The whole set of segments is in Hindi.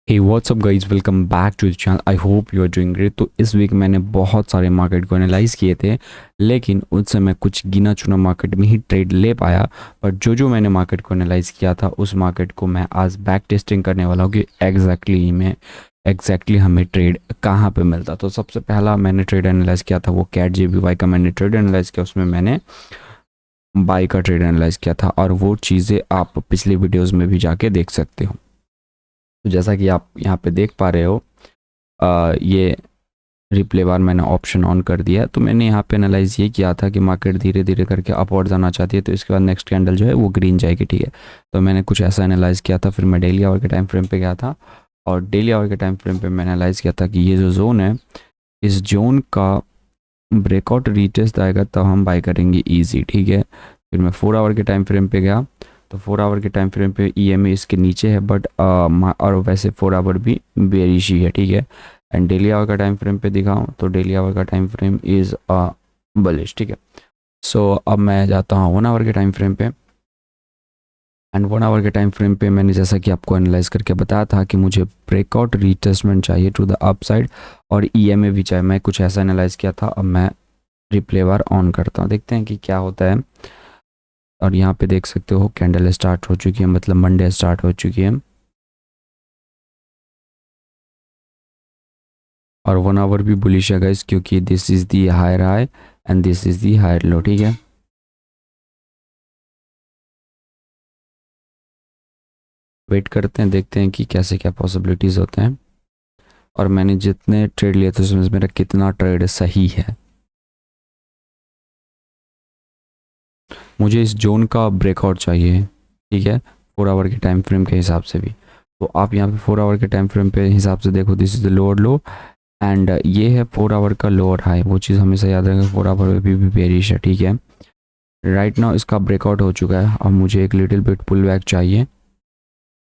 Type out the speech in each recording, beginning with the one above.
Hey what's up guys, welcome back to the channel. I hope you are doing great. तो इस वीक मैंने बहुत सारे मार्केट को एनालाइज किए थे, लेकिन उससे मैं कुछ गिना चुना मार्केट में ही ट्रेड ले पाया। बट जो मैंने मार्केट को एनालाइज किया था उस मार्केट को मैं आज बैक टेस्टिंग करने वाला हूँ कि एग्जैक्टली हमें ट्रेड कहाँ पे मिलता। तो सबसे पहला मैंने ट्रेड एनालाइज किया था वो कैट JPY का मैंने ट्रेड एनालाइज किया। उसमें मैंने बाई का ट्रेड एनालाइज किया था और वो चीज़ें आप पिछली वीडियोज़ में भी जाके देख सकते हो। तो जैसा कि आप यहाँ पे देख पा रहे हो, ये रिप्ले बार मैंने ऑप्शन ऑन कर दिया। तो मैंने यहाँ पे एनालाइज ये किया था कि मार्केट धीरे धीरे करके अपवर्ड जाना चाहती है, तो इसके बाद नेक्स्ट कैंडल जो है वो ग्रीन जाएगी। ठीक है, तो मैंने कुछ ऐसा एनालाइज किया था। फिर मैं डेली आवर के टाइम फ्रेम पे गया था और डेली आवर के टाइम फ्रेम पे मैं एनालाइज किया था कि ये जो जोन है, इस जोन का ब्रेकआउट रीटेस्ट आएगा तब हम बाय करेंगे ईजी। ठीक है, फिर मैं 4 आवर के टाइम फ्रेम पे गया। तो 4 आवर के टाइम फ्रेम पे EMA इसके नीचे है, बट और वैसे 4 आवर भी बेरिश ही है। ठीक है, एंड डेली आवर का टाइम फ्रेम पे दिखाऊं तो डेली आवर का टाइम फ्रेम इज़ बुलिश। ठीक है, सो अब मैं जाता हूँ 1 आवर के टाइम फ्रेम पे। एंड 1 आवर के टाइम फ्रेम पे मैंने जैसा कि आपको एनालाइज करके बताया था कि मुझे ब्रेकआउट रीटेस्टमेंट चाहिए टू द अपसाइड और EMA भी चाहिए। मैं कुछ ऐसा एनालाइज किया था। अब मैं रिप्ले बार ऑन करता हूँ, देखते हैं कि क्या होता है। और यहाँ पे देख सकते हो कैंडल स्टार्ट हो चुकी है, मतलब मंडे स्टार्ट हो चुकी है। और 1 आवर भी बुलिश है गाइस, क्योंकि this is the higher high and this is the higher low. ठीक है, वेट करते हैं, देखते हैं कि कैसे क्या पॉसिबिलिटीज होते हैं और मैंने जितने ट्रेड लिए थे उसमें मेरा कितना ट्रेड सही है। मुझे इस जोन का ब्रेकआउट चाहिए। ठीक है, 4 आवर के टाइम फ्रेम के हिसाब से भी। तो आप यहाँ पे 4 आवर के टाइम फ्रेम पे हिसाब से देखो, this is the lower low and ये है 4 आवर का लोअर हाई। वो चीज़ हमेशा याद रखें, 4 आवर में भी बेरिश है। ठीक है, राइट नाउ इसका ब्रेकआउट हो चुका है। अब मुझे एक लिटिल बिट पुल बैक चाहिए।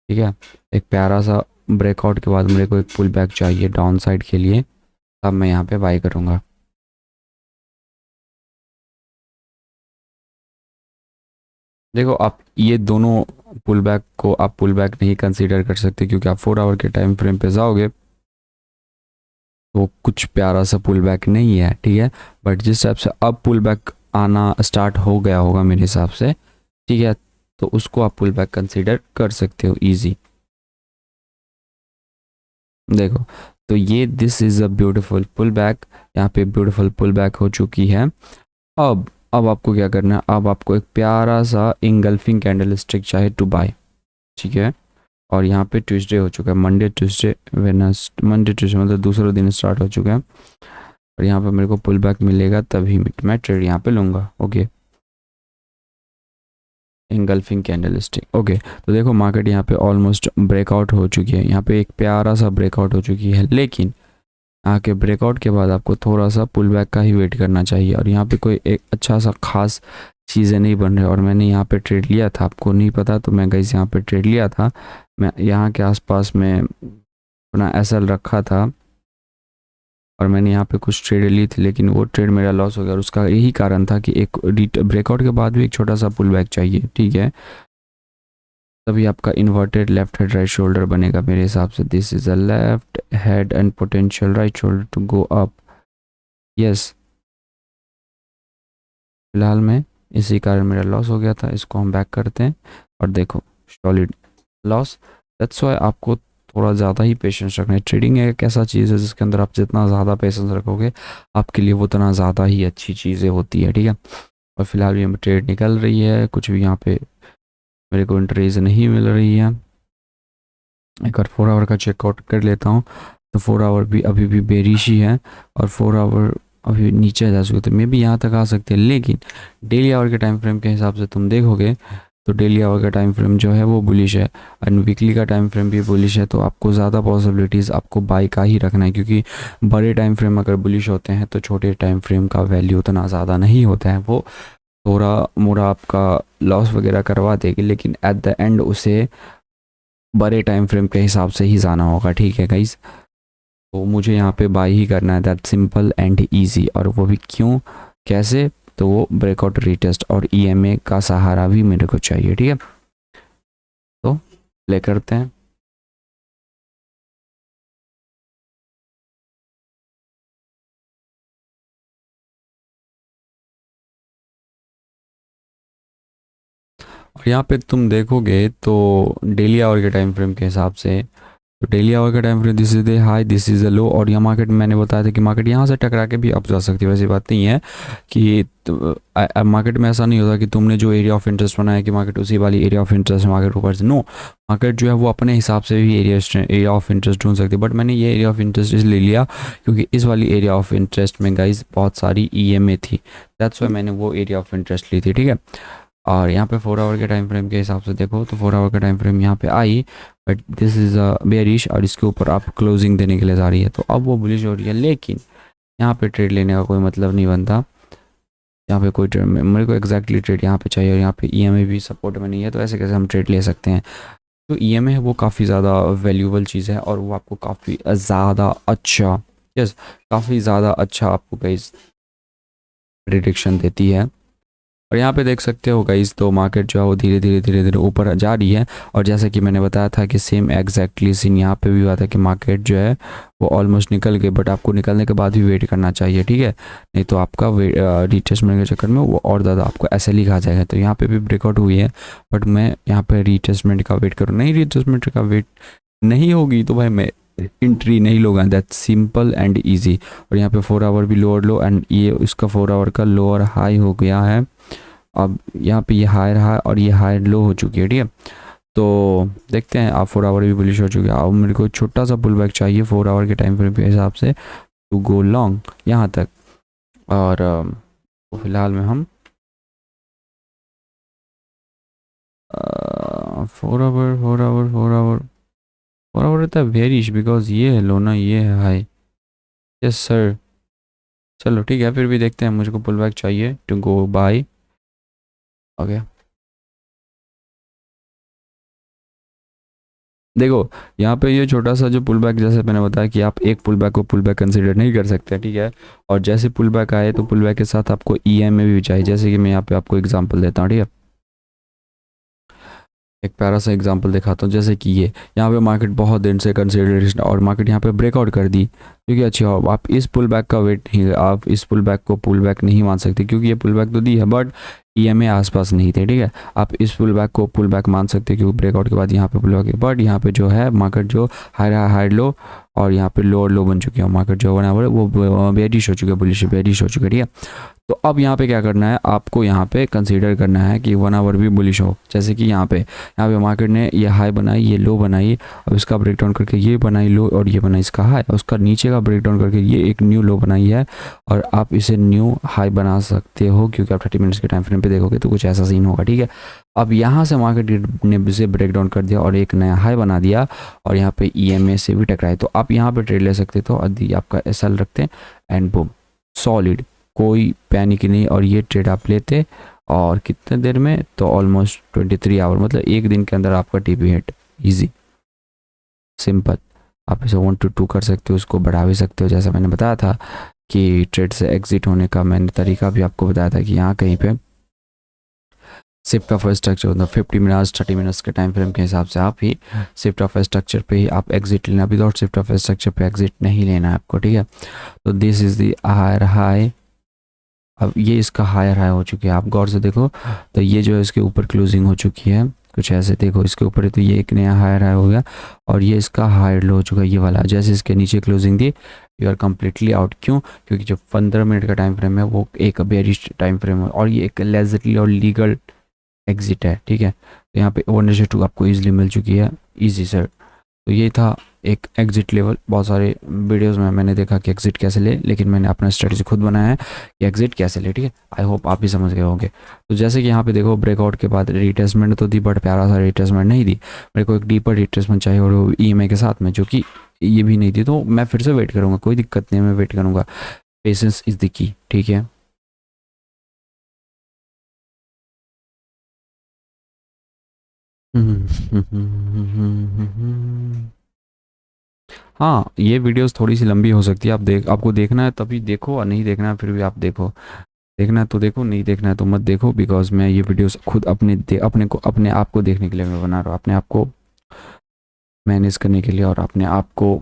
ठीक है, एक प्यारा सा ब्रेकआउट के बाद मेरे को एक पुल बैक चाहिए डाउन साइड के लिए, तब मैं यहाँ पे बाई करूँगा। देखो, आप ये दोनों पुल बैक को आप पुल बैक नहीं कंसीडर कर सकते, क्योंकि आप 4 आवर के टाइम फ्रेम पे जाओगे तो कुछ प्यारा सा पुल बैक नहीं है। ठीक है, बट जिस टाइप से अब पुल बैक आना स्टार्ट हो गया होगा मेरे हिसाब से, ठीक है, तो उसको आप पुल बैक कंसीडर कर सकते हो इजी। देखो, तो ये this is a beautiful pull back. यहाँ पे ब्यूटीफुल पुल बैक हो चुकी है। अब आपको क्या करना है, अब आपको एक प्यारा सा इंगल्फिंग कैंडल स्टिक चाहिए टू बाय। ठीक है, और यहाँ पे ट्यूसडे हो चुका है, मंडे ट्यूसडे वेडनेस मंडे ट्यूसडे मतलब दूसरा दिन स्टार्ट हो चुका है। और यहाँ पे मेरे को पुल बैक मिलेगा तभी मैं ट्रेड यहाँ पे लूँगा। Okay, engulfing candle stick. Okay, तो देखो मार्केट यहाँ पे ऑलमोस्ट ब्रेकआउट हो चुकी है। यहाँ पे एक प्यारा सा ब्रेकआउट हो चुकी है, लेकिन आके ब्रेकआउट के बाद आपको थोड़ा सा पुल बैक का ही वेट करना चाहिए। और यहाँ पे कोई एक अच्छा सा खास चीज़ें नहीं बन रही। और मैंने यहाँ पे ट्रेड लिया था, आपको नहीं पता तो मैं गाइस यहाँ पे ट्रेड लिया था। मैं यहाँ के आसपास में अपना SL रखा था और मैंने यहाँ पे कुछ ट्रेड ली थी, लेकिन वो ट्रेड मेरा लॉस हो गया। और उसका यही कारण था कि एक ब्रेकआउट के बाद भी एक छोटा सा पुल बैक चाहिए। ठीक है, तभी आपका inverted left head right shoulder बनेगा मेरे हिसाब से। This is a left head and potential right shoulder to go up. Yes, फिलहाल में इसी कारण मेरा लॉस हो गया था। इसको हम बैक करते हैं और देखो सॉलिड लॉस। दैट्स वाई आपको थोड़ा ज़्यादा ही पेशेंस रखना है। ट्रेडिंग एक ऐसा चीज़ है जिसके अंदर आप जितना ज़्यादा पेशेंस रखोगे आपके लिए वो उतना ज़्यादा ही अच्छी चीज़ें होती है। ठीक है, और फिलहाल ये ट्रेड निकल रही है, कुछ भी यहाँ पे मेरे को एंट्रीज नहीं मिल रही है। एक बार 4 आवर का चेकआउट कर लेता हूँ। तो 4 आवर भी अभी भी बेरिश ही है और 4 आवर अभी नीचे जा चुके थे, मे भी यहाँ तक आ सकते हैं। लेकिन डेली आवर के टाइम फ्रेम के हिसाब से तुम देखोगे तो डेली आवर का टाइम फ्रेम जो है वो बुलिश है एंड वीकली का टाइम फ्रेम भी बुलिश है। तो आपको ज़्यादा पॉसिबिलिटीज़ आपको बाई का ही रखना है, क्योंकि बड़े टाइम फ्रेम अगर बुलिश होते हैं तो छोटे टाइम फ्रेम का वैल्यू उतना ज़्यादा नहीं होता है। वो थोड़ा मोड़ा आपका लॉस वगैरह करवा देगी, लेकिन एट द एंड उसे बड़े टाइम फ्रेम के हिसाब से ही जाना होगा। ठीक है गाइज, तो मुझे यहाँ पे बाई ही करना है, दैट सिंपल एंड इजी। और वो भी क्यों, कैसे, तो वो ब्रेकआउट रीटेस्ट और EMA का सहारा भी मेरे को चाहिए। ठीक है, तो प्ले करते हैं। यहाँ पे तुम देखोगे तो डेली आवर के टाइम फ्रेम के हिसाब से, तो डेली आवर का time frame this is the high this is the लो, और यहाँ मार्केट मैंने बताया था कि मार्केट यहाँ से टकरा के भी अप जा सकती है। वैसी बात नहीं है कि मार्केट में ऐसा नहीं होता कि तुमने जो एरिया ऑफ इंटरेस्ट बनाया कि मार्केट उसी वाली एरिया ऑफ इंटरेस्ट मार्केट ऊपर से, नो, मार्केट जो है वो अपने हिसाब से भी एरिया ऑफ इंटरेस्ट ढूंढ सकती है। बट मैंने ये एरिया ऑफ इंटरेस्ट इसलिए लिया क्योंकि इस वाली एरिया ऑफ इंटरेस्ट में गाइज बहुत सारी EMA थी, दैट्स वाई मैंने वो एरिया ऑफ इंटरेस्ट ली थी, ठीक है। और यहाँ पे 4 आवर के टाइम फ्रेम के हिसाब से देखो तो 4 आवर का टाइम फ्रेम यहाँ पे आई, but this is a bearish और इसके ऊपर आप क्लोजिंग देने के लिए जा रही है, तो अब वो बुलिश हो रही है। लेकिन यहाँ पे ट्रेड लेने का कोई मतलब नहीं बनता, यहाँ पे कोई ट्रेड मेरे को एग्जैक्टली ट्रेड यहाँ पे चाहिए, और यहाँ पे EMA भी सपोर्ट में नहीं है, तो ऐसे कैसे हम ट्रेड ले सकते हैं। तो EMA है वो काफ़ी ज़्यादा वैल्यूबल चीज़ है और वो आपको काफ़ी ज़्यादा अच्छा, यस, काफ़ी ज़्यादा अच्छा आपको गाइस प्रिडिक्शन देती है। और यहाँ पे देख सकते हो गाइस तो मार्केट जो है वो धीरे धीरे धीरे धीरे ऊपर जा रही है, और जैसे कि मैंने बताया था कि सेम एग्जैक्टली सीन यहाँ पे भी हुआ था कि मार्केट जो है वो ऑलमोस्ट निकल गई, बट आपको निकलने के बाद भी वेट करना चाहिए, ठीक है, नहीं तो आपका रीटेस्टमेंट के चक्कर में वो और ज़्यादा आपको ऐसे लिखा जाएगा। तो यहाँ पे भी ब्रेकआउट हुई है, बट मैं यहाँ पे रीटेस्टमेंट का वेट करूँ, नहीं रीटेस्टमेंट का वेट नहीं होगी तो भाई मैं एंट्री नहीं लूँगा, दैट सिंपल एंड ईजी। और यहाँ पे 4 आवर भी लोअर लो, एंड ये उसका 4 आवर का लोअर हाई हो गया है। अब यहाँ पे ये हायर हाई और ये हायर लो हो चुकी है, ठीक है। तो देखते हैं, आप 4 आवर भी बुलिश हो चुके हैं। अब मेरे को छोटा सा पुल बैक चाहिए 4 आवर के टाइम फ्रेम के हिसाब से टू गो लॉन्ग यहाँ तक, और तो फिलहाल में हम 4 आवर रहता है वेरिश, बिकॉज ये है लो ना, ये है हाई, यस सर। चलो ठीक है, फिर भी देखते हैं, मुझको पुल बैक चाहिए टू गो बाय, ओके। देखो यहाँ पे ये छोटा सा जो पुल बैक, जैसे मैंने बताया कि आप एक पुल बैक को पुल बैक कंसीडर नहीं कर सकते, ठीक है। और जैसे पुल बैक आए तो पुल बैक के साथ आपको EMA भी चाहिए, जैसे कि मैं यहाँ पे आपको एग्जांपल देता हूँ, ठीक है। एक प्यारा सा एग्जांपल दिखाता हूँ, जैसे कि ये यहाँ पे मार्केट बहुत दिन से कंसिडरेशन और मार्केट यहाँ पे ब्रेकआउट कर दी, क्योंकि अच्छी हो, आप इस पुल बैक का वेट नहीं, आप इस पुल बैक को पुल बैक नहीं मान सकते, क्योंकि ये पुल बैक तो दी है बट EMA आसपास नहीं थे, ठीक है। आप इस पुल बैक को पुल बैक मान सकते हैं क्योंकि ब्रेकआउट के बाद यहाँ पे पुल बैक है, बट यहाँ पे जो है मार्केट जो हाई लो और यहाँ पे लोअर लो बन चुके हैं, मार्केट जो है वो बेरिश हो चुका है, बुलिश बेरिश हो चुका है, ठीक है। तो अब यहाँ पे क्या करना है, आपको यहाँ पे कंसीडर करना है कि 1 आवर भी बुलिश हो, जैसे कि यहाँ पे मार्केट ने ये हाई बनाई, ये लो बनाई, अब इसका ब्रेकडाउन करके ये बनाई लो और ये बनाई इसका हाई, उसका नीचे का ब्रेकडाउन करके ये एक न्यू लो बनाई है, और आप इसे न्यू हाई बना सकते हो, क्योंकि आप 30 मिनट्स के टाइम फ्रेम पे देखोगे तो कुछ ऐसा सीन होगा, ठीक है। अब यहाँ से मार्केट ने इसे ब्रेकडाउन कर दिया और एक नया हाई बना दिया, और यहाँ पे EMA से भी टकराए, तो आप यहाँ पे ट्रेड ले सकते, तो यदि आपका SL रखते हैं एंड बूम सॉलिड, कोई पैनिक नहीं, और ये ट्रेड आप लेते और कितने देर में, तो ऑलमोस्ट 23 आवर, मतलब एक दिन के अंदर आपका TP हिट, इजी सिंपल। आप इसे 1 to 2 कर सकते हो, उसको बढ़ा भी सकते हो, जैसा मैंने बताया था कि ट्रेड से एग्जिट होने का मैंने तरीका भी आपको बताया था कि यहाँ कहीं पे शिफ्ट ऑफ स्ट्रक्चर होता है 50 मिनट्स 30 मिनट्स के टाइम फ्रेम के हिसाब से, आप ही शिफ्ट ऑफ स्ट्रक्चर पे ही आप एग्जिट लेना, विदाउट शिफ्ट ऑफ स्ट्रक्चर पे एग्जिट नहीं लेना है आपको, ठीक है। तो this is the higher high, अब ये इसका हायर हाई हो चुकी है, आप गौर से देखो तो ये जो है इसके ऊपर क्लोजिंग हो चुकी है, कुछ ऐसे देखो इसके ऊपर है, तो ये एक नया हायर हाई हो गया, और ये इसका हायर लो हो चुका है, ये वाला जैसे इसके नीचे क्लोजिंग दी, यू आर कम्प्लीटली आउट। क्यों? क्योंकि जो 15 मिनट का टाइम फ्रेम है वो एक बेरिश टाइम फ्रेम है, और ये एक लेजरली और लीगल एग्जिट है, ठीक है। तो यहाँ पे 1:2 आपको ईजिली मिल चुकी है, ईजी सर। तो ये था एक एग्जिट लेवल, बहुत सारे वीडियोस में मैंने देखा कि एग्जिट कैसे ले, लेकिन मैंने अपना स्ट्रेटजी खुद बनाया है कि एग्जिट कैसे ले, ठीक है। आई होप आप भी समझ गए होंगे। तो जैसे कि यहाँ पे देखो ब्रेकआउट के बाद रिट्रेसमेंट तो दी, बट प्यारा सा रिट्रेसमेंट नहीं दी, मेरे को एक डीपर रिट्रेसमेंट चाहिए, और वो EMA के साथ में, जो कि ये भी नहीं दी, तो मैं फिर से वेट करूँगा, कोई दिक्कत नहीं है, मैं वेट करूँगा, पेशेंस इज़ द की, ठीक है। हाँ, ये वीडियोस थोड़ी सी लंबी हो सकती है, आपको देखना है तभी देखो, और नहीं देखना है फिर भी आप देखो, देखना है तो देखो, नहीं देखना है तो मत देखो, बिकॉज मैं ये वीडियोस खुद अपने आप को देखने के लिए मैं बना रहा हूँ, अपने आप को मैनेज करने के लिए, और अपने आप को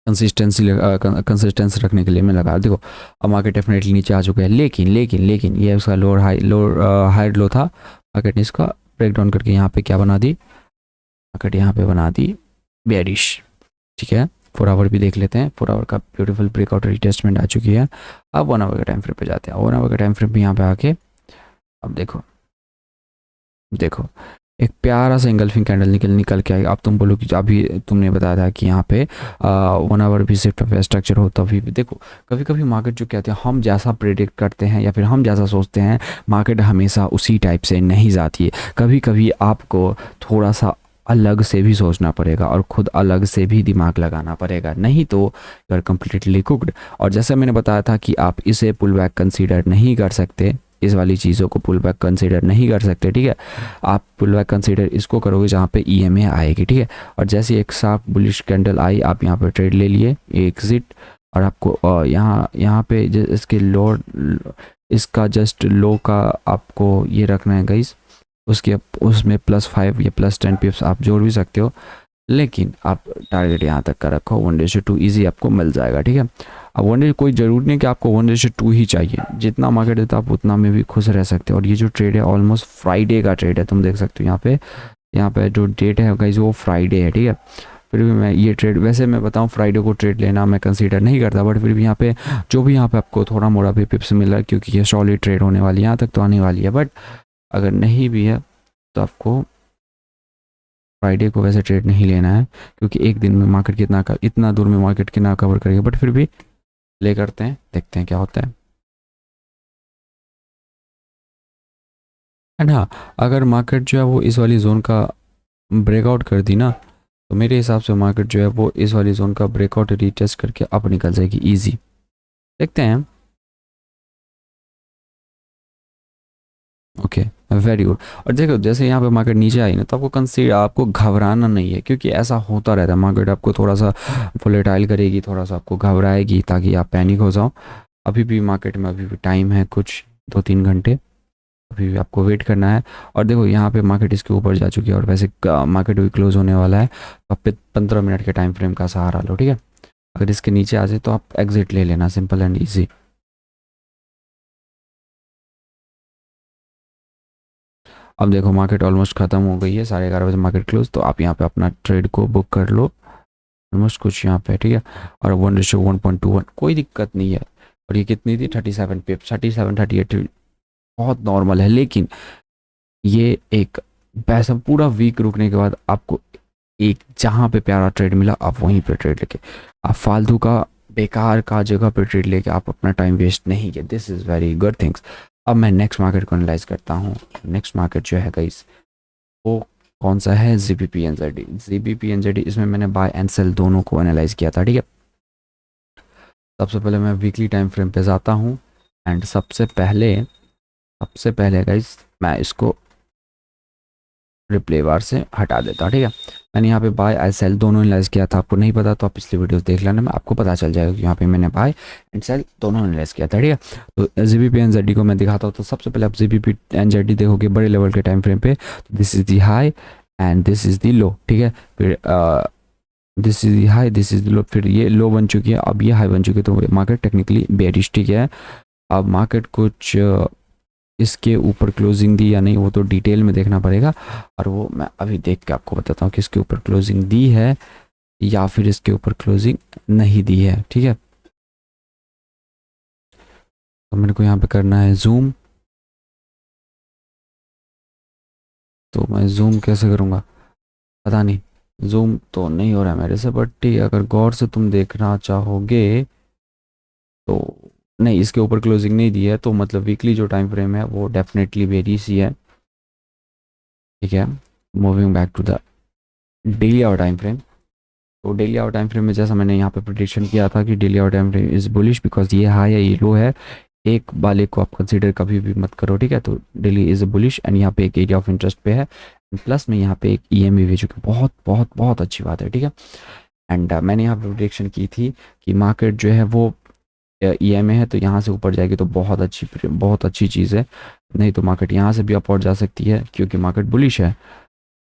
कंसिस्टेंसी रखने के लिए मैं लगा। देखो अब मार्केट डेफिनेटली नीचे आ चुका है, लेकिन लेकिन लेकिन ये उसका लोअर हाई लो था। मार्केट ने इसका ब्रेक डाउन करके यहाँ पे क्या बना दी, मार्केट यहाँ पे बना दी बेयरिश। ठीक है, 4 आवर भी देख लेते हैं। 4 आवर का ब्यूटीफुल ब्रेकआउट रिटेस्टमेंट आ चुकी है। अब 1 आवर का टाइम फ्रेम पे जाते हैं। 1 आवर का टाइम फ्रेम पे यहाँ पे आके अब देखो देखो एक प्यारा सा इंगल्फिंग कैंडल निकल के आई। अब तुम बोलो कि अभी तुमने बताया था कि यहाँ पे 1 आवर भी शिफ्ट ऑफ स्ट्रक्चर हो, तभी भी देखो कभी कभी मार्केट जो कहते हैं हम जैसा प्रेडिक्ट करते हैं या फिर हम जैसा सोचते हैं, मार्केट हमेशा उसी टाइप से नहीं जाती है। कभी कभी आपको थोड़ा सा अलग से भी सोचना पड़ेगा और खुद अलग से भी दिमाग लगाना पड़ेगा, नहीं तो यू आर कम्प्लीटली कुक्ड। और जैसे मैंने बताया था कि आप इसे पुल बैक कंसीडर नहीं कर सकते, इस वाली चीज़ों को पुल बैक कंसीडर नहीं कर सकते। ठीक है, आप पुल बैक कंसीडर इसको करोगे जहाँ पे ईएमए आएगी। ठीक है, और जैसे एक साफ बुलिश कैंडल आई, आप यहाँ पे ट्रेड ले लिए एग्जिट, और आपको यहाँ पे इसके लो, इसका जस्ट लो का आपको ये रखना है गाइस। उसके उसमें +5 या +10 पिप्स आप जोड़ भी सकते हो, लेकिन आप टारगेट यहाँ तक का रखो। 1:2 ईजी आपको मिल जाएगा। ठीक है, अब 1:2 कोई ज़रूरी नहीं कि आपको 1:2 ही चाहिए, जितना मार्केट देता आप उतना में भी खुश रह सकते हो। और ये जो ट्रेड है ऑलमोस्ट फ्राइडे का ट्रेड है, तुम देख सकते हो यहाँ पे जो डेट है गाइस वो फ्राइडे है। ठीक है, फिर भी मैं ये ट्रेड, वैसे मैं बताऊँ फ्राइडे को ट्रेड लेना मैं कंसीडर नहीं करता, बट फिर भी यहाँ पे जो भी यहाँ पे आपको थोड़ा मोड़ा भी पिप्स मिल रहा है, क्योंकि ये सॉलिड ट्रेड होने वाली है, यहाँ तक तो आने वाली है। बट अगर नहीं भी है तो आपको फ्राइडे को वैसे ट्रेड नहीं लेना है, क्योंकि एक दिन में मार्केट कितना इतना दूर में मार्केट कितना कवर करेगा। बट फिर भी प्ले करते हैं, देखते हैं क्या होता है। एंड हाँ, अगर मार्केट जो है वो इस वाली जोन का ब्रेकआउट कर दी ना, तो मेरे हिसाब से मार्केट जो है वो इस वाली जोन का ब्रेकआउट रीटेस्ट करके अप निकल जाएगी इजी। देखते हैं। Okay, very good. और देखो जैसे यहाँ पे मार्केट नीचे आई ना, तो आपको घबराना नहीं है, क्योंकि ऐसा होता रहता है। मार्केट आपको थोड़ा सा वोलेटाइल करेगी, थोड़ा सा आपको घबराएगी ताकि आप पैनिक हो जाओ। अभी भी मार्केट में अभी भी टाइम है, कुछ 2-3 घंटे अभी भी आपको वेट करना है। और देखो यहाँ पे मार्केट इसके ऊपर जा चुकी है, और वैसे मार्केट भी क्लोज होने वाला है। तो आप 15 मिनट के टाइम फ्रेम का सहारा लो। ठीक है, अगर इसके नीचे आ जाए तो आप एग्जिट ले लेना, सिंपल एंड ईजी। अब देखो मार्केट ऑलमोस्ट ख़त्म हो गई है, 11:30 बजे मार्केट क्लोज, तो आप यहाँ पे अपना ट्रेड को बुक कर लो ऑलमोस्ट कुछ यहाँ पे। ठीक है, और 1:1.21 कोई दिक्कत नहीं है। और ये कितनी थी, 37 पिप, 37-38 बहुत नॉर्मल है। लेकिन ये एक पैसा पूरा वीक रुकने के बाद आपको एक जहाँ पे प्यारा ट्रेड मिला, आप वहीं पे ट्रेड लेके, आप फालतू का बेकार का जगह पे ट्रेड लेके आप अपना टाइम वेस्ट नहीं किया। This is very good things. अब मैं नेक्स्ट मार्केट को एनालाइज करता हूँ। नेक्स्ट मार्केट जो है गाइस वो कौन सा है, ZBP/NZD। इसमें मैंने बाय एंड सेल दोनों को एनालाइज किया था। ठीक है, सबसे पहले मैं वीकली टाइम फ्रेम पे जाता हूँ, एंड सबसे पहले गाइस मैं इसको रिप्ले बार से हटा देता हूँ। ठीक है, मैंने यहाँ पे बाय एंड सेल दोनों एनालाइज किया था। आपको नहीं पता तो आप पिछली वीडियोस देख लेना, में आपको पता चल जाएगा कि यहाँ पे मैंने बाय एंड सेल दोनों एनालाइज किया था। ठीक है, तो ZBP/NZD को मैं दिखाता हूँ। तो सबसे पहले आप ZBP/NZD देखोगे बड़े लेवल के टाइम फ्रेम पे, तो this is the high and this is the low. ठीक है, फिर this is the high, this is the low, फिर ये लो बन चुकी है, अब ये हाई बन चुकी है, तो मार्केट टेक्निकली बेयरिश। ठीक है, अब मार्केट कुछ इसके ऊपर क्लोजिंग दी या नहीं वो तो डिटेल में देखना पड़ेगा, और वो मैं अभी देख के आपको बताता हूँ कि इसके ऊपर क्लोजिंग दी है या फिर इसके ऊपर क्लोजिंग नहीं दी है। ठीक है, तो मेरे को यहाँ पे करना है जूम। तो मैं जूम कैसे करूँगा पता नहीं, जूम तो नहीं हो रहा है मेरे से। बट ठीक है, अगर गौर से तुम देखना चाहोगे तो नहीं, इसके ऊपर क्लोजिंग नहीं दी है, तो मतलब वीकली जो टाइम फ्रेम है वो डेफिनेटली वेरी सी है। ठीक है, moving back to the daily hour time frame. तो डेली आवर टाइम फ्रेम में जैसा मैंने यहाँ पे प्रेडिक्शन किया था कि daily hour time frame is bullish, because ये हाई है ये लो है, एक वाले को आप कंसीडर कभी भी मत करो। ठीक है, तो डेली इज बुलिश, एंड यहाँ पे एक एरिया ऑफ इंटरेस्ट पे है, प्लस में यहाँ पे एक EMA भी, जो कि बहुत बहुत बहुत अच्छी बात है। ठीक है, एंड मैंने यहाँ पे प्रेडिक्शन की थी कि मार्केट जो है वो EMA है, तो यहाँ से ऊपर जाएगी तो बहुत अच्छी चीज़ है। नहीं तो मार्केट यहाँ से भी अपवर्ड जा सकती है, क्योंकि मार्केट बुलिश है।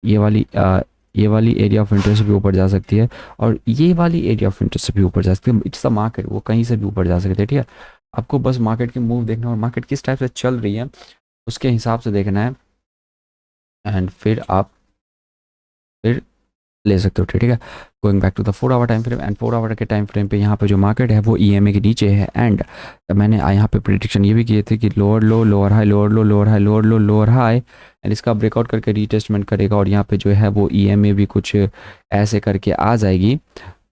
ये वाली ये वाली एरिया ऑफ इंटरेस्ट भी ऊपर जा सकती है और ये वाली एरिया ऑफ इंटरेस्ट भी ऊपर जा सकती है। इट्स अ मार्केट, वो कहीं से भी ऊपर जा सकते हैं, ठीक है। आपको बस मार्केट की मूव देखना और मार्केट किस टाइप से चल रही है उसके हिसाब से देखना है, एंड फिर आप फिर ले सकते हो, ठीक है। Going back to the 4 hour time frame, and 4 hour के टाइम फ्रेम पे यहाँ पे जो मार्केट है वो ईएमए के नीचे है। एंड मैंने यहाँ पे प्रिडिक्शन ये भी किए थे कि lower low, lower high, lower low, lower high, lower low, lower high, and इसका ब्रेकआउट करके रीटेस्टमेंट करेगा और यहाँ पे जो है वो ईएमए भी कुछ ऐसे करके आ जाएगी।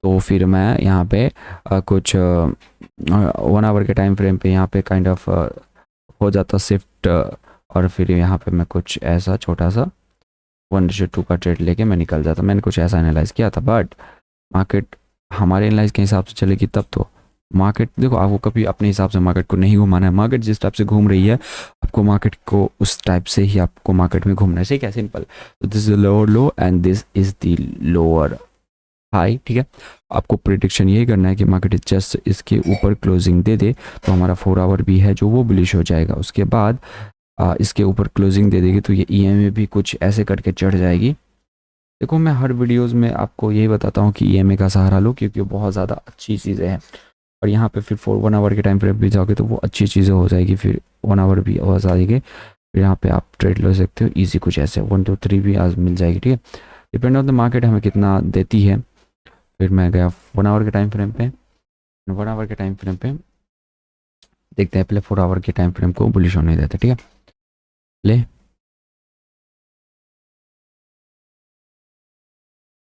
तो फिर मैं यहाँ पे कुछ 1 आवर के टाइम फ्रेम पे यहाँ पे काइंड ऑफ हो जाता शिफ्ट, और फिर यहाँ पे मैं कुछ ऐसा छोटा सा 1:2 का ट्रेड लेके मैं निकल जाता। मैंने कुछ ऐसा एनालाइज किया था, बट मार्केट हमारे एनालाइज के हिसाब से चलेगी तब तो। मार्केट देखो, आपको कभी अपने हिसाब से मार्केट को नहीं घुमाना है। मार्केट जिस टाइप से घूम रही है आपको मार्केट को उस टाइप से ही आपको मार्केट में घूमना है, ठीक है, सिंपल। तो this is lower low and this is the lower high, ठीक है। आपको प्रिडिक्शन यही करना है कि मार्केट जस्ट इसके ऊपर क्लोजिंग दे दे तो हमारा 4 आवर भी है जो वो बुलिश हो जाएगा। उसके बाद इसके ऊपर क्लोजिंग दे देगी तो ये ईएमए भी कुछ ऐसे करके चढ़ जाएगी। देखो, मैं हर वीडियोस में आपको यही बताता हूँ कि ईएमए का सहारा लो, क्योंकि बहुत ज़्यादा अच्छी चीज़ें हैं। और यहाँ पे फिर 1 आवर के टाइम फ्रेम भी जाओगे तो वो अच्छी चीज़ें हो जाएगी, फिर 1 आवर भी हो जाएगी। फिर यहाँ पे आप ट्रेड ले सकते हो ईजी, कुछ ऐसे 1 2 3 भी आज मिल जाएगी, ठीक है। डिपेंड ऑन द मार्केट हमें कितना देती है। फिर मैं गया 1 आवर के टाइम फ्रेम पे। 1 आवर के टाइम फ्रेम पे देखते हैं, पहले 4 आवर के टाइम फ्रेम को बुलिश होने देते, ठीक है। ले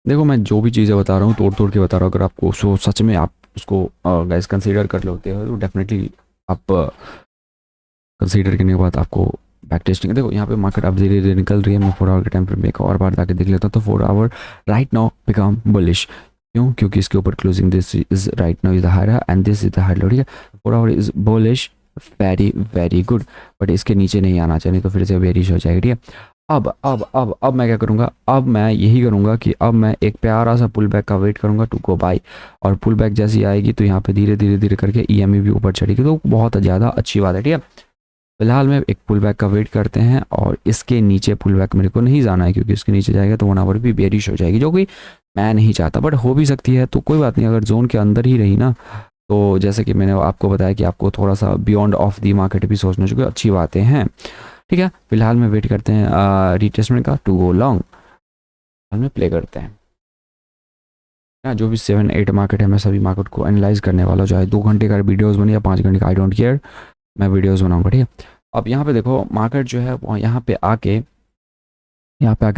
देखो, मैं जो भी चीज़ें बता रहा हूँ तोड़ तोड़ के बता रहा हूँ। अगर आपको उसको सच में आप उसको गाइस कंसीडर कर लेते हो तो डेफिनेटली आप कंसीडर करने के बाद आपको बैक टेस्टिंग। देखो यहाँ पे मार्केट अब धीरे धीरे निकल रही है। मैं 4 आवर के टाइम फ्रेम में एक और बार जाके देख लेता हूँ। तो 4 hour right now become bullish. क्यों? क्योंकि इसके ऊपर closing this is right now is the higher and this is the higher low, ठीक है। 4 hour is bullish, very very good, but इसके नीचे नहीं आना चाहिए, तो फिर से बेरिश हो जाएगी, ठीक है। अब मैं क्या करूँगा? अब मैं यही करूँगा कि अब मैं एक प्यारा सा पुल बैक का वेट करूँगा टू गो बाई, और पुल बैक जैसी आएगी तो यहाँ पे धीरे धीरे धीरे करके ईएमए भी ऊपर चढ़ेगी, तो बहुत ज़्यादा अच्छी बात है, ठीक है। फिलहाल में एक पुल बैक का वेट करते हैं, और इसके नीचे पुल बैक मेरे को नहीं जाना है, क्योंकि इसके नीचे जाएगा तो 1 आवर भी बेरिश हो जाएगी, जो कि मैं नहीं चाहता, बट हो भी सकती है, तो कोई बात नहीं। अगर जोन के अंदर ही रही ना, तो जैसे कि मैंने आपको बताया कि आपको थोड़ा सा बियॉन्ड ऑफ दी मार्केट भी सोचना चाहिए, अच्छी बातें हैं, ठीक है। फिलहाल में वेट करते हैं रीटेस्टमेंट का टू गो लॉन्ग। फिलहाल में प्ले करते हैं जो भी 7 8 मार्केट है, मैं सभी मार्केट को एनालाइज करने वाला हूँ, चाहे 2 घंटे का वीडियोस बने या 5 घंटे का, आई डोंट केयर, मैं वीडियोस बनाऊंगा, ठीक है। अब यहाँ पे देखो, मार्केट जो है वो यहाँ पे आके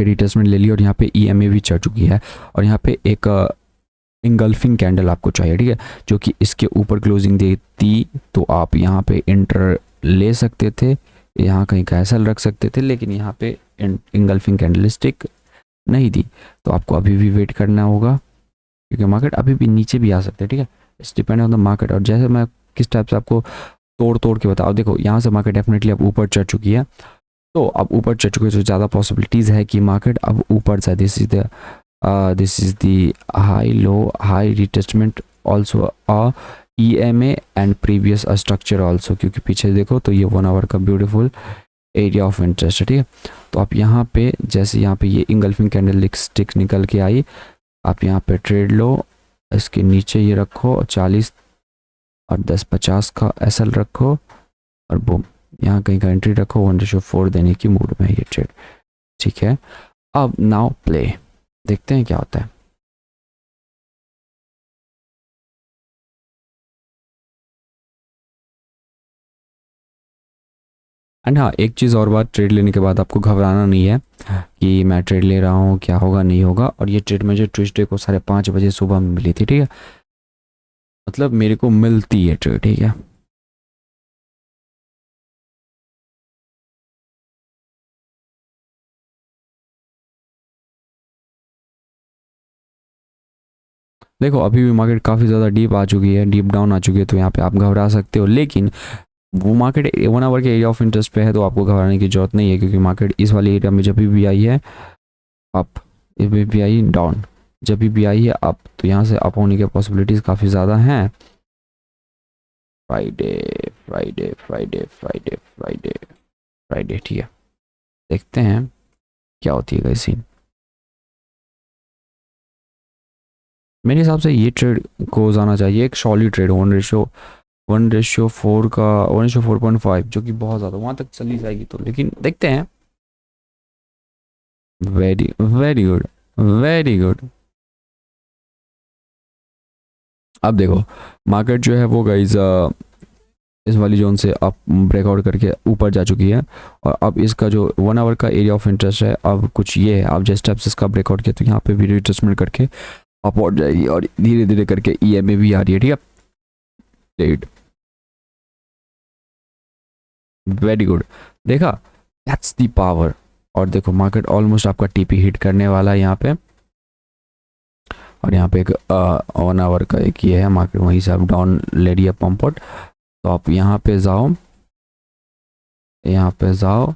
रिटेस्टमेंट ले ली, और यहाँ पे ईएमए भी चढ़ चुकी है, और यहाँ पे एक इंगल्फिंग कैंडल आपको चाहिए, ठीक है, जो कि इसके ऊपर क्लोजिंग देती तो आप यहाँ पे इंटर ले सकते थे, यहाँ कहीं कैसल रख सकते थे, लेकिन यहाँ पे इंगल्फिंग कैंडलस्टिक नहीं दी, तो आपको अभी भी वेट करना होगा, क्योंकि मार्केट अभी भी नीचे भी आ सकते हैं, ठीक है। It's depend on the market, और जैसे मैं किस टाइप से आपको तोड़ तोड़ के बताओ। देखो, यहाँ से मार्केट डेफिनेटली अब ऊपर चढ़ चुकी है, तो अब ऊपर चढ़ चुके तो ज़्यादा पॉसिबिलिटीज़ है कि मार्केट अब ऊपर जाए। This is the high low high retestment also EMA and previous structure also, क्योंकि पीछे देखो तो ये 1 आवर का ब्यूटीफुल एरिया ऑफ इंटरेस्ट है, ठीक है। तो आप यहाँ पे जैसे यहाँ पे ये इंगल्फिंग कैंडल स्टिक निकल के आई, आप यहाँ पे ट्रेड लो, इसके नीचे ये रखो 40 और 10-50 का एसएल रखो, और बूम, यहाँ कहीं का एंट्री रखो, 1:4 देने की मूड में ये ट्रेड, ठीक है। अब नाउ प्ले, देखते हैं क्या होता है। एंड हाँ, एक चीज़ और बात, ट्रेड लेने के बाद आपको घबराना नहीं है कि मैं ट्रेड ले रहा हूँ, क्या होगा नहीं होगा। और ये ट्रेड मुझे ट्यूसडे को 5:30 सुबह में मिली थी, ठीक है, मतलब मेरे को मिलती है ट्रेड, ठीक है। देखो, अभी भी मार्केट काफ़ी ज़्यादा डीप आ चुकी है, डीप डाउन आ चुकी है, तो यहाँ पे आप घबरा सकते हो, लेकिन वो मार्केट 1 आवर के एरिया ऑफ इंटरेस्ट पे है, तो आपको घबराने की जरूरत नहीं है, क्योंकि मार्केट इस वाली एरिया में जब भी आई है अप, जब भी आई डाउन, जब भी आई है अप, तो यहाँ से अप होने की पॉसिबिलिटीज़ काफ़ी ज़्यादा हैं। Friday Friday Friday Friday Friday Friday, ठीक है, देखते हैं क्या होती है सीन। मेरे हिसाब से ये ट्रेड को जाना चाहिए, एक सॉलिड ट्रेड 1:4 का 1:4.5 जो कि बहुत ज़्यादा वहाँ तक चली जाएगी तो, लेकिन देखते हैं। Very very good, very good. अब देखो मार्केट जो है वो गाइज इस वाली जोन से अब ब्रेकआउट करके ऊपर जा चुकी है, और अब इसका जो 1 आवर का एरिया ऑफ इंटरेस्ट है अब कुछ ये है। अब जस्ट अब इसका ब्रेकआउट किया तो यहाँ पे भी रिट्रेसमेंट करके अपवर्ड जाएगी, और धीरे धीरे करके ईएमए भी आ रही है, ठीक है। वेरी गुड, देखा, दैट्स द पावर। और देखो मार्केट ऑलमोस्ट आपका टीपी हिट करने वाला है यहाँ पे, और यहाँ पे एक 1 आवर का एक ये है मार्केट, वहीं से आप डाउन ले रही है पंपट। तो आप यहाँ पे जाओ, यहाँ पे जाओ,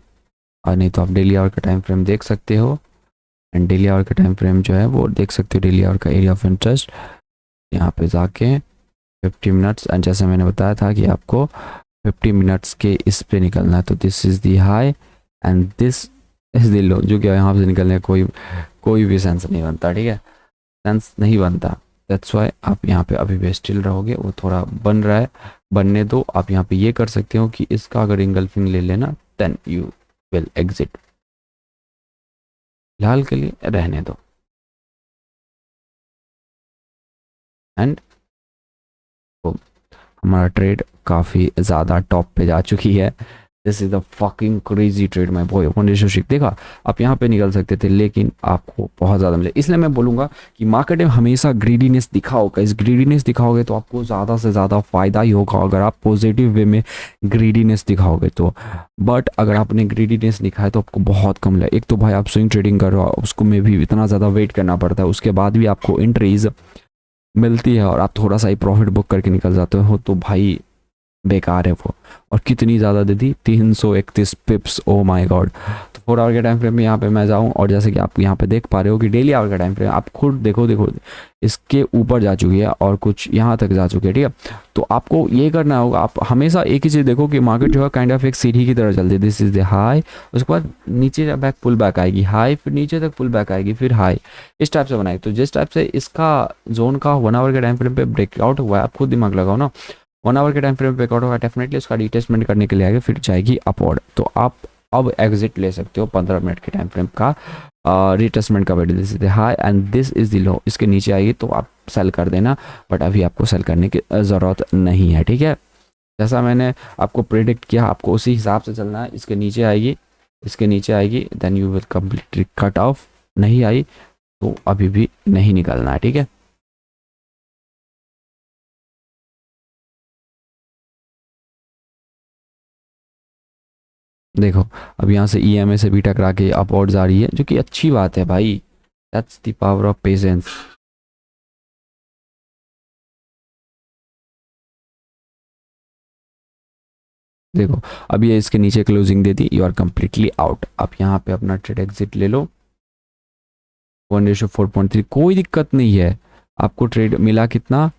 और नहीं तो आप डेली आवर का टाइम फ्रेम देख सकते हो, एंड डेली आवर का टाइम फ्रेम जो है वो देख सकते हो, डेली आवर का एरिया ऑफ इंटरेस्ट यहाँ पे जाके 50 मिनट्स, एंड जैसे मैंने बताया था कि आपको 50 मिनट्स के इस पे निकलना है। तो this is the high and this is the low, जो कि यहाँ से निकलने का कोई भी सेंस नहीं बनता, ठीक है, सेंस नहीं बनता। दैट्स वाई आप यहाँ पे अभी भी स्टिल रहोगे, वो थोड़ा बन रहा है, बनने दो। आप यहाँ पे ये कर सकते हो कि इसका अगर इंगल्फिंग ले लेना देन यू विल एग्जिट, फिलहाल के लिए रहने दो। एंड हमारा ट्रेड काफ़ी ज़्यादा टॉप पे जा चुकी है। This is the fucking crazy trade my boy. 1:6 देखा, आप यहाँ पे निकल सकते थे लेकिन आपको बहुत ज़्यादा मिले। इसलिए मैं बोलूँगा कि मार्केट में हमेशा ग्रीडीनेस दिखाओगे, इस ग्रीडीनेस दिखाओगे तो आपको ज़्यादा से ज़्यादा फ़ायदा ही होगा अगर आप पॉजिटिव वे में ग्रीडीनेस दिखाओगे तो। बट अगर आपने ग्रीडीनेस दिखाया तो आपको बहुत कम मिला। एक तो भाई आप स्विंग ट्रेडिंग कर रहे हो, उसको में भी इतना ज़्यादा वेट करना पड़ता है, उसके बाद भी आपको एंट्रीज मिलती है और आप थोड़ा सा ही प्रॉफिट बुक करके निकल जाते हो, तो भाई बेकार है वो। और कितनी ज़्यादा दे दी, 331 पिप्स, ओ माय गॉड। तो 4 आवर के टाइम फ्रेम में यहाँ पे मैं जाऊँ, और जैसे कि आप यहाँ पे देख पा रहे हो कि डेली आवर का टाइम फ्रेम आप खुद देखो इसके ऊपर जा चुकी है और कुछ यहाँ तक जा चुकी है, ठीक है। तो आपको ये करना होगा, आप हमेशा एक ही चीज़ देखो कि मार्केट जो है काइंड ऑफ एक सीढ़ी की तरह चलती है। दिस इज द हाई, उसके बाद नीचे बैक पुल बैक आएगी, हाई, फिर नीचे तक पुल बैक आएगी, फिर हाई, इस टाइप से बनाएगी। तो जिस टाइप से इसका जोन का 1 आवर के टाइम फ्रेम पे ब्रेकआउट हुआ है, आप खुद दिमाग लगाओ ना, 1 आवर के टाइम फ्रेम ब्रेकआउट होगा, डेफिनेटली उसका रिटेस्टमेंट करने के लिए आएगा, फिर जाएगी अपवर्ड। तो आप अब एग्जिट ले सकते हो 15 मिनट के टाइम फ्रेम का रिटेस्टमेंट का wait. This is the high and this is the low, इसके नीचे आएगी तो आप सेल कर देना, बट अभी आपको सेल करने की ज़रूरत नहीं है, ठीक है। जैसा मैंने आपको प्रिडिक्ट किया आपको उसी हिसाब से चलना है। इसके नीचे आएगी, इसके नीचे आएगी, then you will completely cut off. नहीं आई तो अभी भी नहीं निकलना है, ठीक है। देखो अब यहाँ से ईएमए से भी टकरा के अपवर्ड्स आ रही है, जो कि अच्छी बात है भाई, that's the power of patience. देखो अब ये इसके नीचे क्लोजिंग दे दी, यू आर कम्प्लीटली आउट। आप यहाँ पे अपना ट्रेड एग्जिट ले लो। 1:4.3 कोई दिक्कत नहीं है, आपको ट्रेड मिला कितना,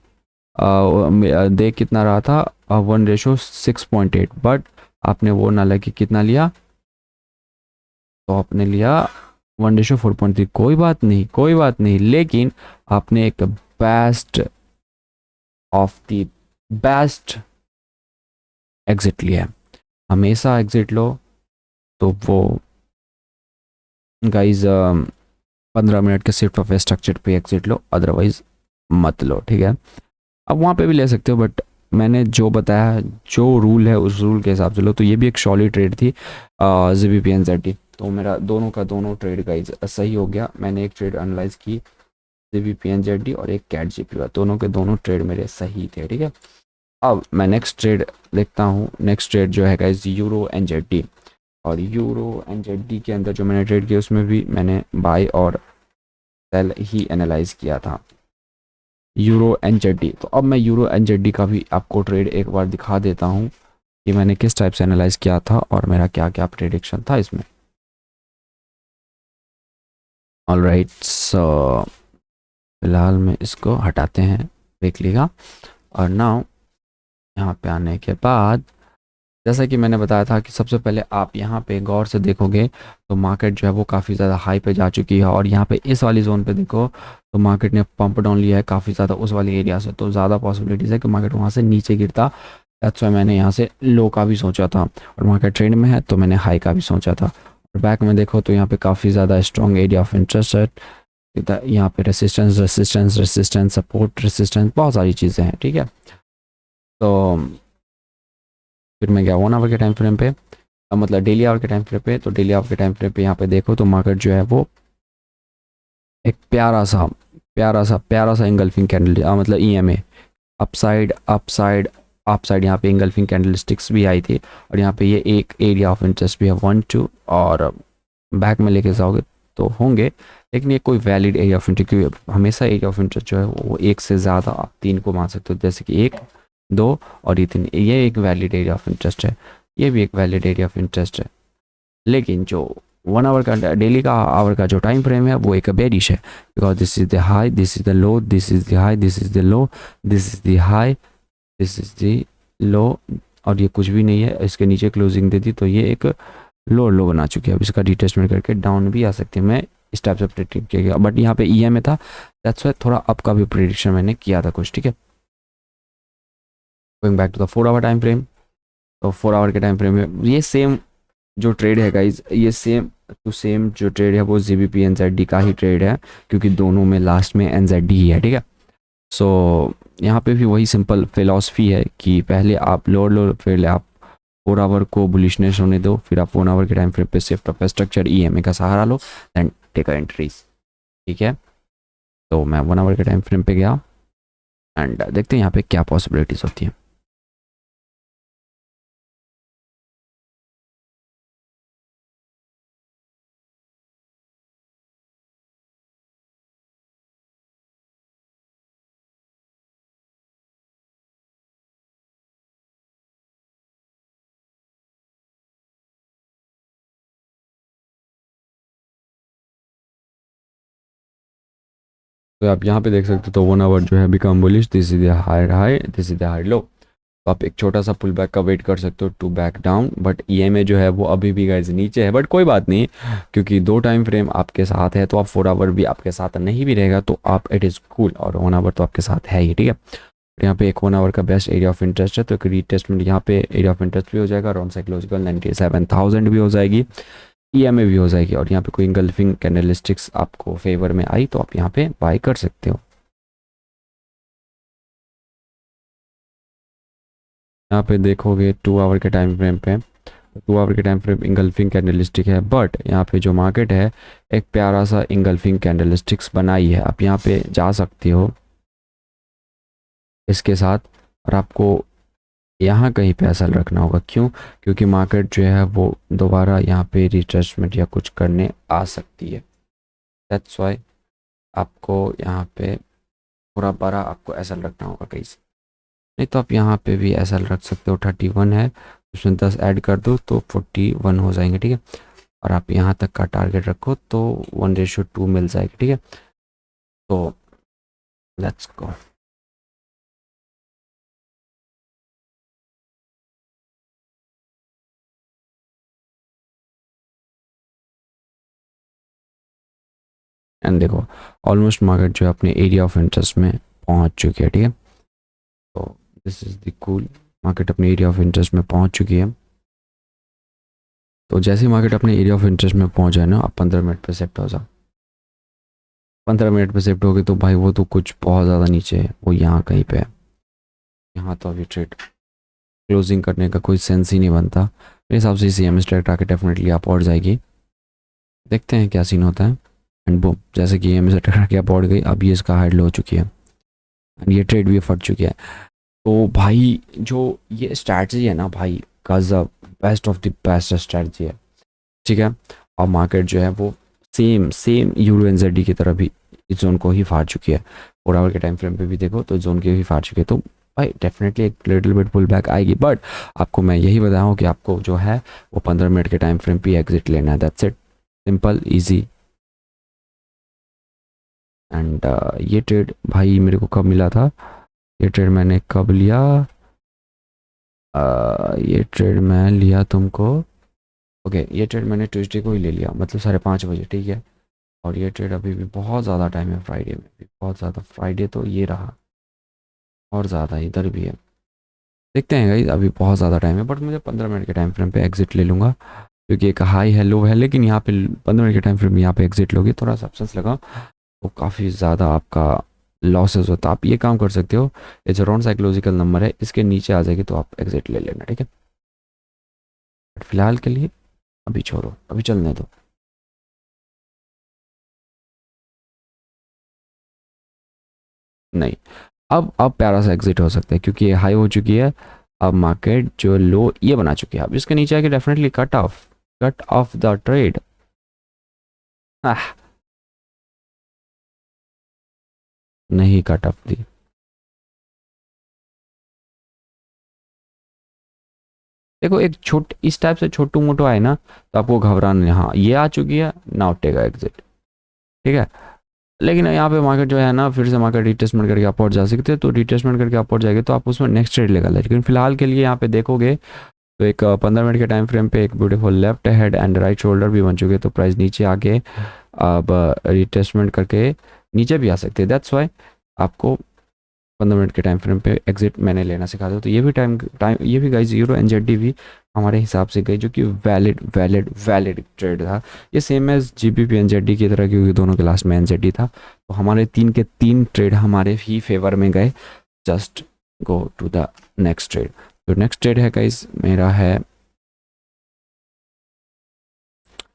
देख कितना रहा था, 1:6.8, बट आपने वो ना लेके कितना लिया, तो आपने लिया 1:4.3। कोई बात नहीं, कोई बात नहीं, लेकिन आपने एक best of the best exit लिया है। हमेशा एग्जिट लो तो वो गाइज 15 मिनट के शिफ्ट ऑफ स्ट्रक्चर पे एग्जिट लो, अदरवाइज मत लो, ठीक है। अब वहाँ पे भी ले सकते हो, बट मैंने जो बताया, जो रूल है उस रूल के हिसाब से लो। तो ये भी एक सॉलिड ट्रेड थी ZBPNZD, तो मेरा दोनों का दोनों ट्रेड गाइज सही हो गया। मैंने एक ट्रेड एनालाइज की ZBPNZD और एक कैट GPY, दोनों के दोनों ट्रेड मेरे सही थे, ठीक है। अब मैं नेक्स्ट ट्रेड देखता हूँ। नेक्स्ट ट्रेड जो है गाइज EURO-NZD, और EURO-NZD के अंदर जो मैंने ट्रेड किया उसमें भी मैंने बाय और सेल ही एनालाइज किया था, EURO-NZD। तो अब मैं EURO-NZD का भी आपको ट्रेड एक बार दिखा देता हूँ कि मैंने किस टाइप से एनालाइज किया था और मेरा क्या क्या प्रेडिक्शन था इसमें। ऑलराइट, सो फिलहाल में इसको हटाते हैं, देख लीजिएगा। और नाउ यहाँ पे आने के बाद जैसा कि मैंने बताया था कि सबसे पहले आप यहाँ पे गौर से देखोगे तो मार्केट जो है वो काफ़ी ज़्यादा हाई पे जा चुकी है, और यहाँ पे इस वाली जोन पे देखो तो मार्केट ने पंप डाउन लिया है काफ़ी ज़्यादा उस वाली एरिया से, तो ज़्यादा पॉसिबिलिटीज़ है कि मार्केट वहाँ से नीचे गिरता। दैट्स वाई मैंने यहाँ से लो का भी सोचा था, और मार्केट ट्रेंड में है तो मैंने हाई का भी सोचा था। और बैक में देखो तो यहाँ पे काफ़ी ज़्यादा स्ट्रॉन्ग एरिया ऑफ इंटरेस्ट है, यहाँ पे resistance resistance resistance support resistance बहुत सारी चीज़ें हैं, ठीक है। तो फिर मैं गया 1 आवर के टाइम फ्रेम पे, मतलब डेली आवर के टाइम फ्रेम पे। तो डेली आवर के टाइम फ्रेम पे यहाँ पे देखो तो मार्केट जो है वो एक प्यारा सा इंगल्फिंग कैंडल, मतलब ईएमए अपसाइड अपसाइड अपसाइड, यहाँ पे इंगल्फिंग कैंडल स्टिक्स भी आई थी, और यहाँ पे ये एक एरिया ऑफ इंटरेस्ट भी है 1 2, और बैक में लेके जाओगे तो होंगे, लेकिन ये कोई वैलिड एरिया ऑफ इंटरेस्ट, क्योंकि हमेशा एरिया ऑफ इंटरेस्ट जो है वो एक से ज़्यादा आप 3 को मान सकते हो, जैसे कि 1 2 और ये 3, ये एक वैलिड एरिया ऑफ इंटरेस्ट है, ये भी एक वैलिड एरिया ऑफ इंटरेस्ट है। लेकिन जो 1 आवर का डेली का आवर का जो टाइम फ्रेम है वो एक बेरिश है, because this is the high, this is the low, this is the high, this is the low, this is the high, this is the लो, और ये कुछ भी नहीं है, इसके नीचे क्लोजिंग दे दी तो ये एक लो बना चुकी है। अब इसका रिटेस्टमेंट करके डाउन भी आ सकती है, मैं इस टाइप से प्रेडिक्ट किया गया, बट यहाँ पे ईएमए था, दैट्स वाई थोड़ा अप का भी प्रेडिक्शन मैंने किया था कुछ, ठीक है। Going back to the 4 hour time frame, तो 4 आवर के टाइम फ्रेम में ये सेम जो ट्रेड है गाइज, ये सेम टू सेम जो ट्रेड है वो जीबीपी एनजेडी का ही ट्रेड है, क्योंकि दोनों में लास्ट में एनजेडी ही है, ठीक है। सो यहाँ पे भी वही सिंपल फिलॉसफी है कि पहले आप लोअर पहले आप 4 आवर को बुलिशनेस होने दो, फिर आप 1 आवर के टाइम फ्रेम पे शिफ्ट ऑफ स्ट्रक्चर ईएमए का सहारा लो, देन टेक एंट्रीज, ठीक है। तो मैं 1 आवर के टाइम फ्रेम पे गया एंड देखते हैं यहाँ पे क्या पॉसिबिलिटीज होती हैं। तो आप यहाँ पे देख सकते हो तो 1 आवर जो है become bullish, this is the higher high, this is the higher low, तो आप एक छोटा सा पुल बैक का वेट कर सकते हो to back down, but EMA जो है वो अभी भी गाइस नीचे है, बट कोई बात नहीं, क्योंकि 2 टाइम फ्रेम आपके साथ है तो आप 4 आवर भी आपके साथ नहीं भी रहेगा तो आप इट इज़ कूल, और 1 आवर तो आपके साथ है ही, ठीक है। यहाँ पे एक 1 आवर का बेस्ट एरिया ऑफ इंटरेस्ट है, तो एक रीटेस्टमेंट यहाँ पे एरिया ऑफ इंटरेस्ट भी हो जाएगा, अराउंड साइकोलॉजिकल 97,000 भी हो जाएगी, ईएमए भी हो जाएगी, और यहाँ पे कोई इंगल्फिंग कैंडलस्टिक्स आपको फेवर में आई तो आप यहाँ पे बाय कर सकते हो। यहाँ पे देखोगे 2 आवर के टाइम फ्रेम पे, 2 आवर के टाइम फ्रेम इंगल्फिंग कैंडलस्टिक है, बट यहाँ पे जो मार्केट है एक प्यारा सा इंगल्फिंग कैंडलस्टिक्स बनाई है, आप यहाँ पे जा सकते हो इसके साथ, और आपको यहाँ कहीं पे ऐसा रखना होगा, क्यों, क्योंकि मार्केट जो है वो दोबारा यहाँ पे रिट्रेसमेंट या कुछ करने आ सकती है, दैट्स वाई आपको यहाँ पे पूरा बड़ा आपको ऐसा रखना होगा कहीं से, नहीं तो आप यहाँ पे भी ऐसा रख सकते हो, 31 है उसमें 10 ऐड कर दो तो 41 हो जाएंगे, ठीक है। और आप यहाँ तक का टारगेट रखो तो 1:2 मिल जाएगी, ठीक है। तो लेट्स गो। एंड देखो ऑलमोस्ट मार्केट जो है अपने एरिया ऑफ इंटरेस्ट में पहुँच चुकी है, ठीक है। तो this is the cool, market अपने एरिया ऑफ इंटरेस्ट में पहुँच चुकी है। तो जैसे ही मार्केट अपने एरिया ऑफ इंटरेस्ट में पहुँच जाए ना, आप 15 मिनट पे शिफ्ट हो जाओ, 15 मिनट पे शिफ्ट हो गए तो भाई वो तो कुछ बहुत ज़्यादा नीचे है, वो यहाँ कहीं पे है, यहाँ तो अभी ट्रेड क्लोजिंग करने का कोई सेंस ही नहीं बनता मेरे हिसाब से, CM स्ट्राइक आके डेफिनेटली आप और जाएगी, देखते हैं क्या सीन होता है। एंड वो जैसे कि EM स्ट्राइक आके आप और गई, अब ये इसका हाइड लो हो चुकी है, एंड ये ट्रेड भी फट चुकी है। तो भाई जो ये स्ट्रैटेजी है ना भाई, गजब, best of the best strategy है, ठीक है। और मार्केट जो है वो सेम सेम यूरो एनजेडी की तरह भी इस जोन को ही फाड़ चुकी है, 4 आवर के टाइम फ्रेम पे भी देखो तो जोन के ही फाड़ चुकी है, तो भाई डेफिनेटली एक लिटिल बिट पुल बैक आएगी, बट आपको मैं यही बताऊँ कि आपको जो है वो 15 मिनट के टाइम फ्रेम पे एग्जिट लेना है, that's it, simple easy. And ये ट्रेड भाई मेरे को कब मिला था, ये ट्रेड मैंने कब लिया, ये ट्रेड मैं लिया तुमको, ओके ये ट्रेड मैंने ट्यूसडे को ही ले लिया, मतलब 5:30 बजे, ठीक है। और ये ट्रेड अभी भी बहुत ज़्यादा टाइम है, फ्राइडे में भी बहुत ज़्यादा, फ्राइडे तो ये रहा और ज़्यादा इधर भी है। देखते हैं गाइस, अभी बहुत ज़्यादा टाइम है, बट मुझे 15 मिनट के टाइम फ्रेम पे एग्जिट ले लूँगा, क्योंकि एक हाई है लो है, लेकिन यहाँ पे 15 मिनट के टाइम फ्रेम में यहाँ पे एग्जिट लोगे थोड़ा सब्सेंस लगा तो काफ़ी ज़्यादा आपका लॉसेस होता है। आप ये काम कर सकते हो, ये जो रॉन साइकोलॉजिकल नंबर है इसके नीचे आ जाएगी तो आप एग्जिट ले लेना, ठीक है। बट फिलहाल के लिए अभी छोड़ो, अभी चलने दो। नहीं, अब प्यारा सा एग्जिट हो सकता है, क्योंकि ये हाई हो चुकी है। अब मार्केट जो लो ये बना चुकी है, अब इसके नीचे आके definitely cut off the trade. नहीं कट ऑफ दी, देखो एक छोट इस टाइप से छोटू मोटू आए ना तो आपको घबराना नहीं, हाँ ये आ चुकी है ना, उठेगा एग्जिट, ठीक है। लेकिन यहाँ पे मार्केट जो है ना, फिर से मार्केट रिटेस्टमेंट करके अप और जा सकते हैं, तो रिटेस्टमेंट करके अप और जाएगी तो आप उसमें नेक्स्ट ट्रेड लगा, लेकिन फिलहाल के लिए यहाँ पे देखोगे तो एक 15 मिनट के टाइम फ्रेम पे एक beautiful left head and right shoulder भी बन चुके हैं, तो प्राइस नीचे आके अब रिटेस्टमेंट करके नीचे भी आ सकते हैं। दैट्स वाई आपको 15 मिनट के टाइम फ्रेम पे एग्जिट मैंने लेना सिखा दिया। तो ये भी टाइम टाइम ये भी गाइस यूरो एनजेडी भी हमारे हिसाब से गई, जो कि वैलिड ट्रेड था। ये सेम एज जीबीपी एनजेडी की तरह, क्योंकि दोनों के लास्ट में एनजेडी था, तो हमारे 3 के 3 ट्रेड हमारे ही फेवर में गए। Just go to the next trade. तो नेक्स्ट ट्रेड है गाइस मेरा है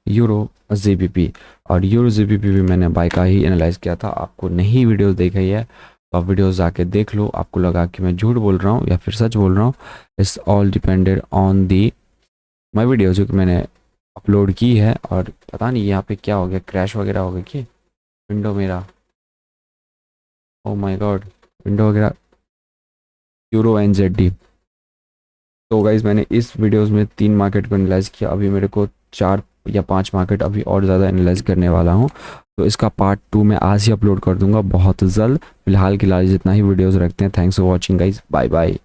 यूरो जीबीपी, और यूरो जीबीपी भी मैंने बाय का ही एनालाइज किया था। आपको नहीं वीडियो देखी है तो आप वीडियोस जाके देख लो, आपको लगा कि मैं झूठ बोल रहा हूँ या फिर सच बोल रहा हूँ, it's all depended on the my video जो कि मैंने अपलोड की है। और पता नहीं यहाँ पे क्या हो गया, क्रैश वगैरह हो गया कि विंडो मेरा, ओ माय गॉड, विंडो वगैरह यूरो एनजेडी। तो गाइज मैंने इस वीडियोस में 3 मार्केट को एनालाइज किया, अभी मेरे को 4 या 5 मार्केट अभी और ज़्यादा एनालाइज करने वाला हूँ। तो इसका पार्ट 2 मैं आज ही अपलोड कर दूंगा बहुत जल्द। फिलहाल के लिए जितना ही वीडियोस रखते हैं। Thanks for watching guys, bye bye.